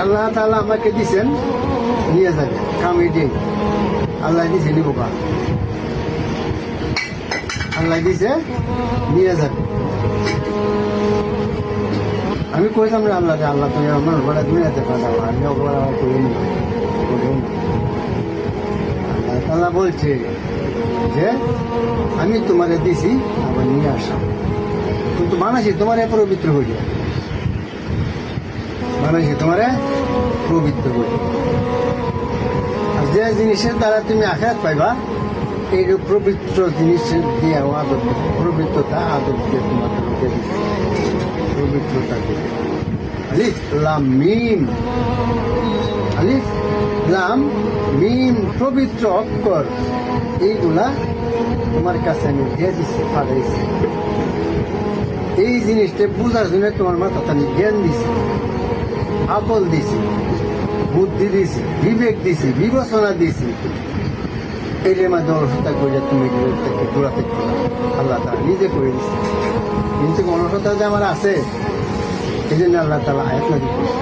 আল্লাহ তাআলা আমাকে দিছেন নিয়ে যাবে কামে দিয়ে আল্লাহ দিছে নিব বা আল্লাহ দিছে নিয়ে যাবে। আমি কইতাম না আল্লাহ আল্লাহ তুমি আমার বড় দুনিয়াতে পাঠাবো আমি ওগুলো করে নি আল্লাহ তাআলা বলছে যে আমি তোমারে দিছি আবার নিয়ে আসা কিন্তু মানুষই তোমার পবিত্র হয়ে যায় মানুষই তোমারে পবিত্র হয়ে যায়। আর যে জিনিসের দ্বারা তুমি আঘাত পাইবা এই পবিত্র জিনিসের দিয়ে আদর পবিত্রতা আদর দিয়ে তোমাকে পবিত্রতা দিয়ে আলিফ লাম মিম আলিফ লাম মিম পবিত্র অক্ষর এইগুলা তোমার কাছে আমি দিয়ে দিচ্ছি পাঠাইছি। এই জিনিসটা বোঝার জন্য তোমার মাথাতে আমি জ্ঞান দিছি আকল দিছি বুদ্ধি দিছি বিবেক দিছি বিবেচনা দিছি। এর মাঝে অলসতা করে তুমি দূরাতে আল্লাহ তাআলা নিজে করে দিচ্ছে কিন্তু অলসতা যে আমার আছে এই জন্য আল্লাহ তাআলা আয়াত নাযিল করেছে।